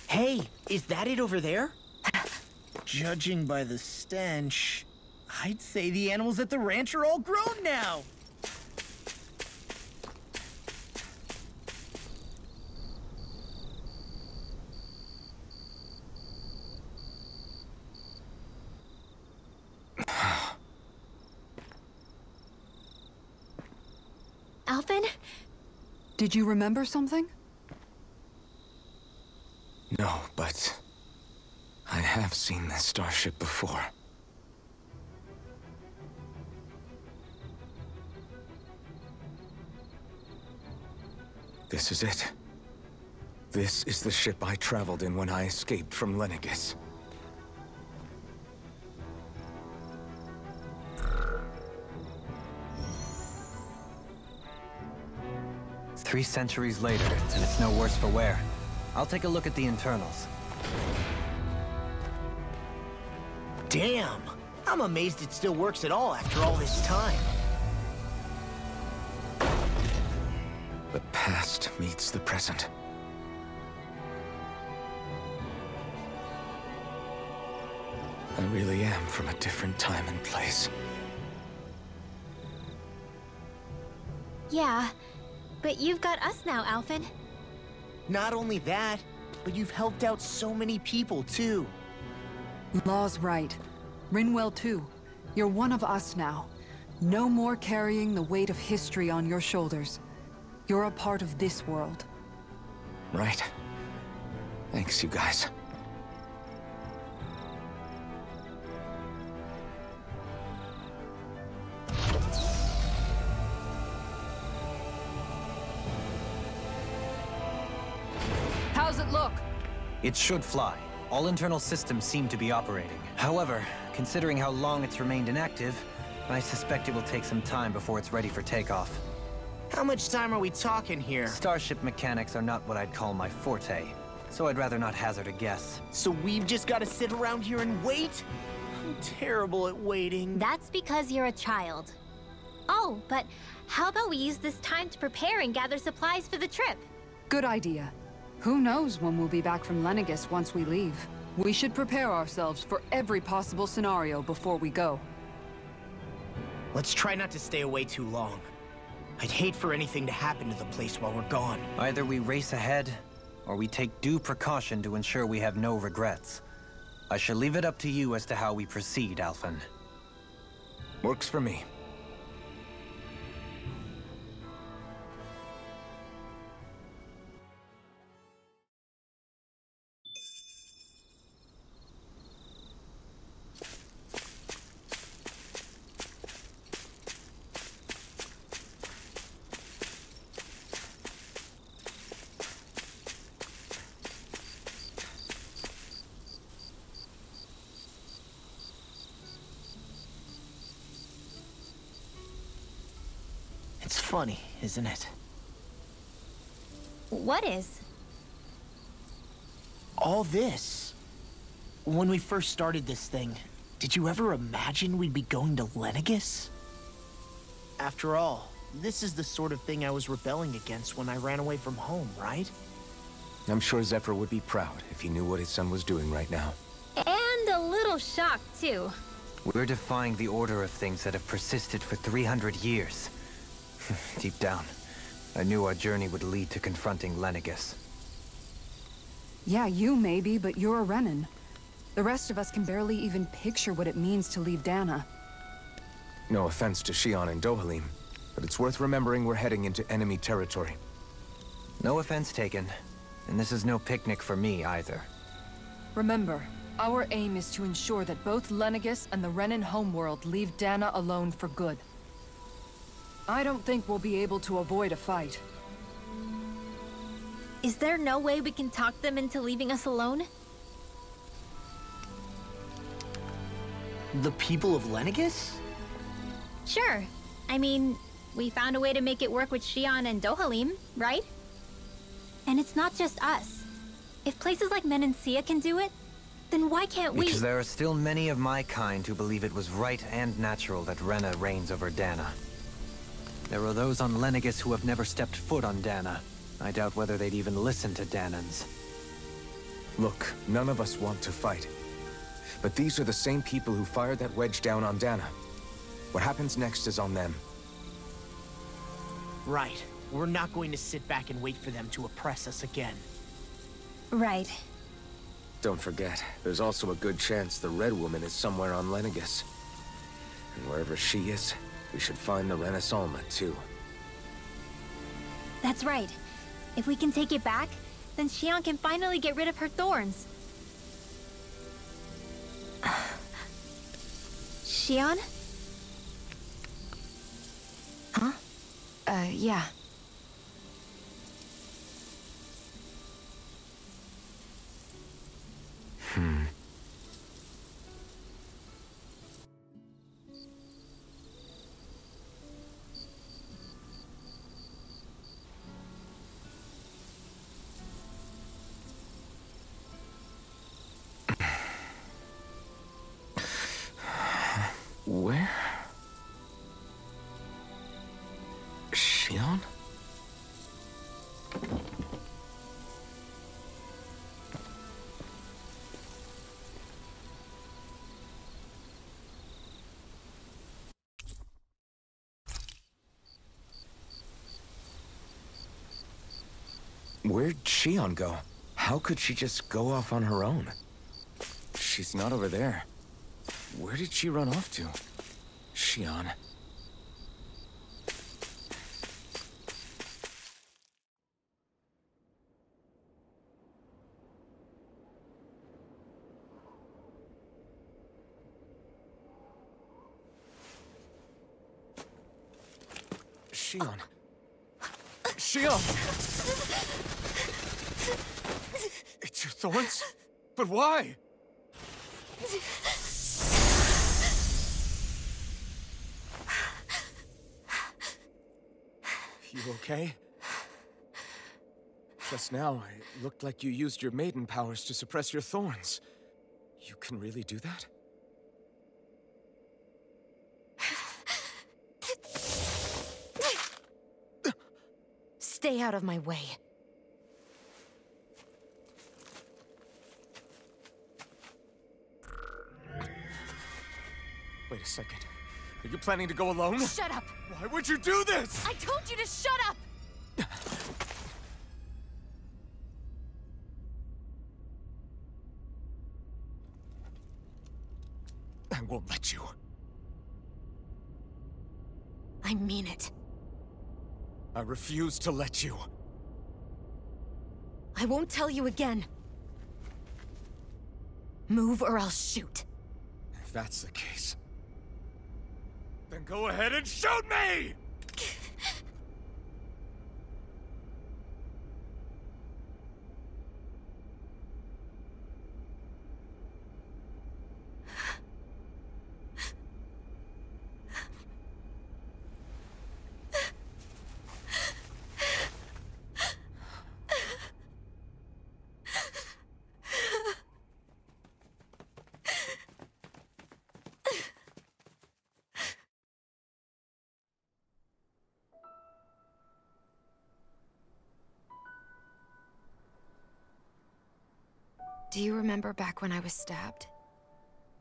Hey, is that it over there? Judging by the stench, I'd say the animals at the ranch are all grown now. Alphen? Did you remember something? No, but I have seen this starship before. This is it. This is the ship I traveled in when I escaped from Lenegis. Three centuries later, and it's no worse for wear. I'll take a look at the internals. Damn! I'm amazed it still works at all after all this time. The past meets the present. I really am from a different time and place. Yeah, but you've got us now, Alphen. Not only that, but you've helped out so many people, too. Law's right. Rinwell too. You're one of us now. No more carrying the weight of history on your shoulders. You're a part of this world. Right. Thanks, you guys. How's it look? It should fly. All internal systems seem to be operating. However, considering how long it's remained inactive, I suspect it will take some time before it's ready for takeoff. How much time are we talking here? Starship mechanics are not what I'd call my forte, so I'd rather not hazard a guess. So we've just got to sit around here and wait? I'm terrible at waiting. That's because you're a child. Oh, but how about we use this time to prepare and gather supplies for the trip? Good idea. Who knows when we'll be back from Lenegis once we leave. We should prepare ourselves for every possible scenario before we go. Let's try not to stay away too long. I'd hate for anything to happen to the place while we're gone. Either we race ahead, or we take due precaution to ensure we have no regrets. I shall leave it up to you as to how we proceed, Alphen. Works for me. It's funny, isn't it? What is? All this. When we first started this thing, did you ever imagine we'd be going to Lenegis? After all, this is the sort of thing I was rebelling against when I ran away from home, right? I'm sure Zephyr would be proud if he knew what his son was doing right now. And a little shocked, too. We're defying the order of things that have persisted for 300 years. Deep down, I knew our journey would lead to confronting Lenegis. Yeah, you maybe, but you're a Renan. The rest of us can barely even picture what it means to leave Dana. No offense to Shionne and Dohalim, but it's worth remembering we're heading into enemy territory. No offense taken, and this is no picnic for me either. Remember, our aim is to ensure that both Lenegis and the Renan homeworld leave Dana alone for good. I don't think we'll be able to avoid a fight. Is there no way we can talk them into leaving us alone? The people of Lenegis? Sure. I mean, we found a way to make it work with Shionne and Dohalim, right? And it's not just us. If places like Menancia can do it, then why can't we? Because there are still many of my kind who believe it was right and natural that Rena reigns over Dana. There are those on Lenegis who have never stepped foot on Dana. I doubt whether they'd even listen to Danans. Look, none of us want to fight. But these are the same people who fired that wedge down on Dana. What happens next is on them. Right. We're not going to sit back and wait for them to oppress us again. Right. Don't forget, there's also a good chance the Red Woman is somewhere on Lenegis. And wherever she is, we should find the Renaissance too. That's right. If we can take it back, then Shionne can finally get rid of her thorns. Shionne? Huh? Yeah. Where? Shionne? Where'd Shionne go? How could she just go off on her own? She's not over there. Where did she run off to? Shionne. Shionne. Shionne! It's your thorns? But why? You okay? Just now, it looked like you used your maiden powers to suppress your thorns. You can really do that? Stay out of my way. Wait a second. Are you planning to go alone? Shut up! Why would you do this? I told you to shut up! I won't let you. I mean it. I refuse to let you. I won't tell you again. Move or I'll shoot. If that's the case, then go ahead and shoot me! Do you remember back when I was stabbed?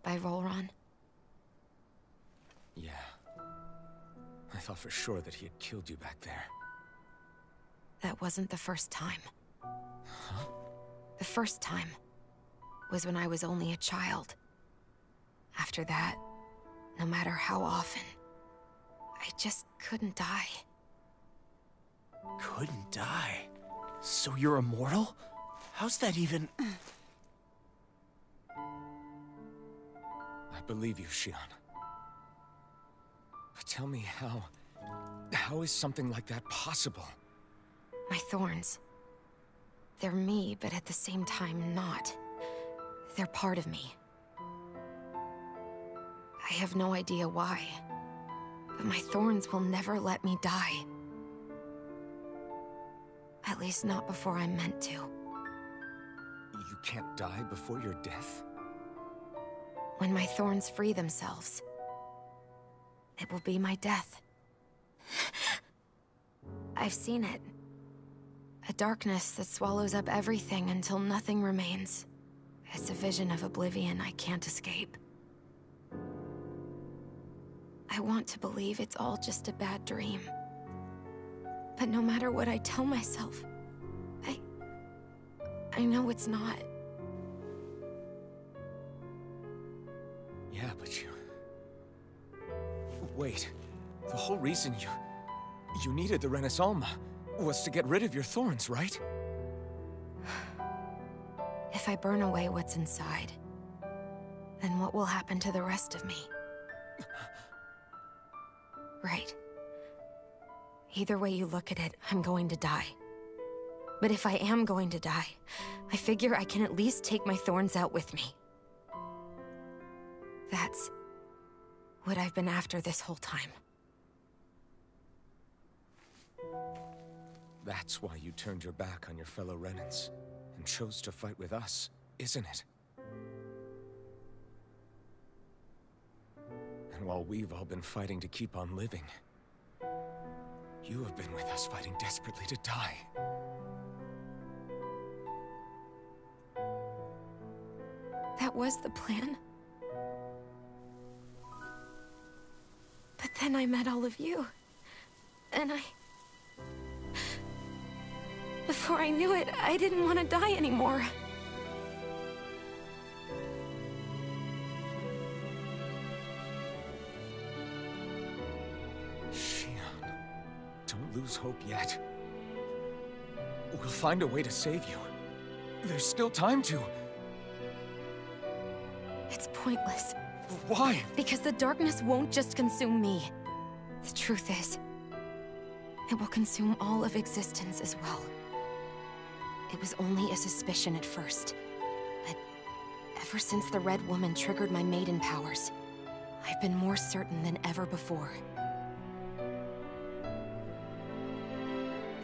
By Rolron? Yeah. I thought for sure that he had killed you back there. That wasn't the first time. Huh? The first time was when I was only a child. After that, no matter how often, I just couldn't die. Couldn't die? So you're immortal? How's that even... I believe you, Shionne. But tell me how is something like that possible? My thorns. They're me, but at the same time not. They're part of me. I have no idea why, but my thorns will never let me die. At least not before I'm meant to. You can't die before your death? When my thorns free themselves, it will be my death. I've seen it. A darkness that swallows up everything until nothing remains. It's a vision of oblivion I can't escape. I want to believe it's all just a bad dream. But no matter what I tell myself, I know it's not. Yeah, but you... Wait. The whole reason you needed the Renaissance was to get rid of your thorns, right? If I burn away what's inside, then what will happen to the rest of me? Right. Either way you look at it, I'm going to die. But if I am going to die, I figure I can at least take my thorns out with me. That's what I've been after this whole time. That's why you turned your back on your fellow Renans and chose to fight with us, isn't it? And while we've all been fighting to keep on living, you have been with us fighting desperately to die. That was the plan. But then I met all of you. And before I knew it, I didn't want to die anymore. Shionne, don't lose hope yet. We'll find a way to save you. There's still time to... It's pointless. Why? Because the darkness won't just consume me. The truth is, it will consume all of existence as well. It was only a suspicion at first, but ever since the Red Woman triggered my maiden powers, I've been more certain than ever before.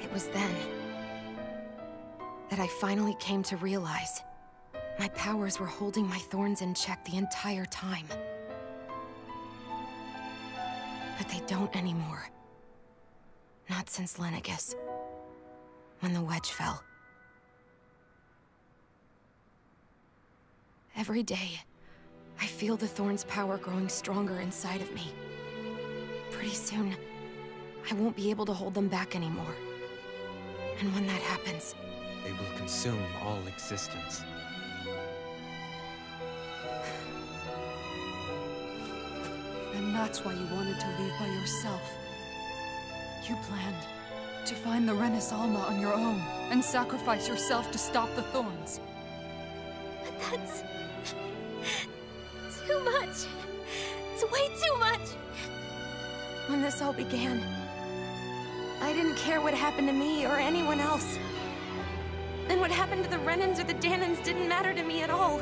It was then that I finally came to realize my powers were holding my thorns in check the entire time. But they don't anymore. Not since Lenegis, when the wedge fell. Every day, I feel the Thorns' power growing stronger inside of me. Pretty soon, I won't be able to hold them back anymore. And when that happens... They will consume all existence. And that's why you wanted to leave by yourself. You planned to find the Renaissance on your own and sacrifice yourself to stop the Thorns. But that's... too much. It's way too much. When this all began, I didn't care what happened to me or anyone else. And what happened to the Renans or the Danans didn't matter to me at all.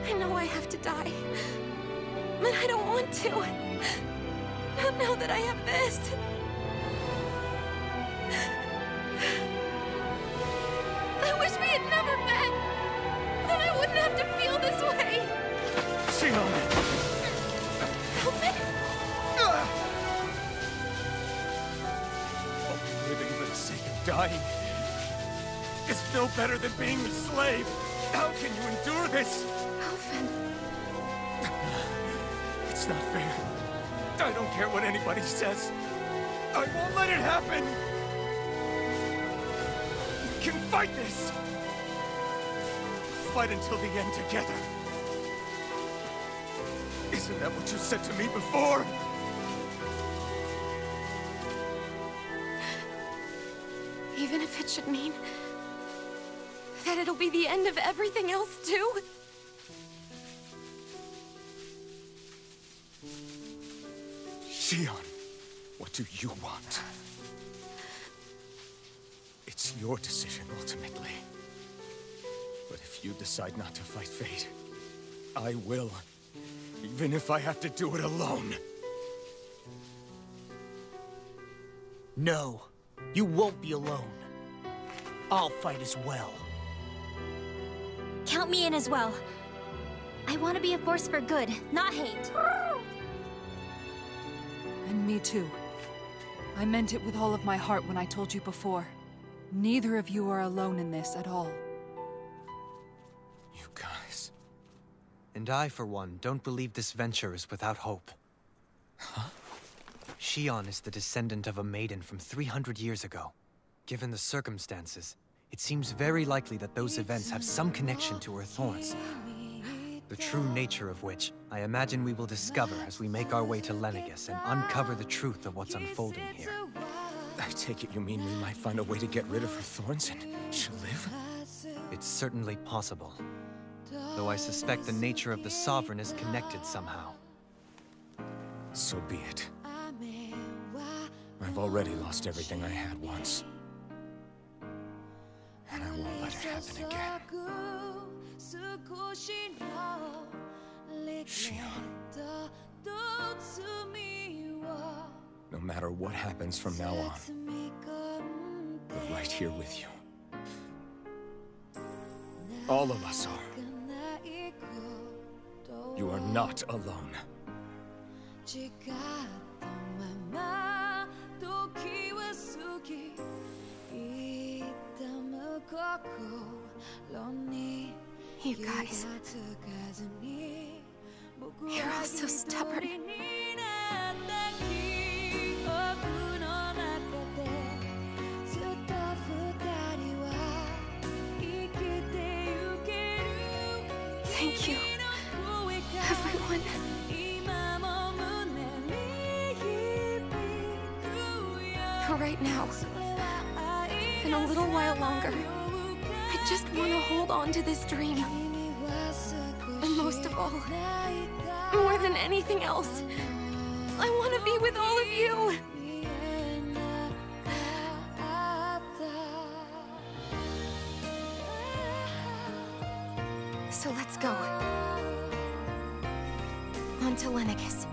I know I have to die, but I don't want to. Not now that I have this. I wish we had never met. Then I wouldn't have to feel this way. Shionne! Living for the sake of dying is no better than being a slave. How can you endure this? Elfin. It's not fair. I don't care what anybody says. I won't let it happen. We can fight this. Fight until the end together. Isn't that what you said to me before? Even if it should mean that it'll be the end of everything else, too? Shionne, what do you want? It's your decision, ultimately. But if you decide not to fight fate, I will. Even if I have to do it alone. No, you won't be alone. I'll fight as well. Count me in as well. I want to be a force for good, not hate. And me too. I meant it with all of my heart when I told you before. Neither of you are alone in this at all. You guys... And I, for one, don't believe this venture is without hope. Huh? Shionne is the descendant of a maiden from 300 years ago. Given the circumstances, it seems very likely that those events have some connection to her Thorns. The true nature of which, I imagine we will discover as we make our way to Lenegis and uncover the truth of what's unfolding here. I take it you mean we might find a way to get rid of her Thorns and she'll live? It's certainly possible. Though I suspect the nature of the Sovereign is connected somehow. So be it. I've already lost everything I had once. And I won't let it happen again. Shionne. No matter what happens from now on, we're right here with you. All of us are. You are not alone. You guys... You're all so stubborn. Thank you, everyone. For right now, and a little while longer, I just want to hold on to this dream. And most of all, more than anything else, I want to be with all of you! So let's go. On to Lenegis.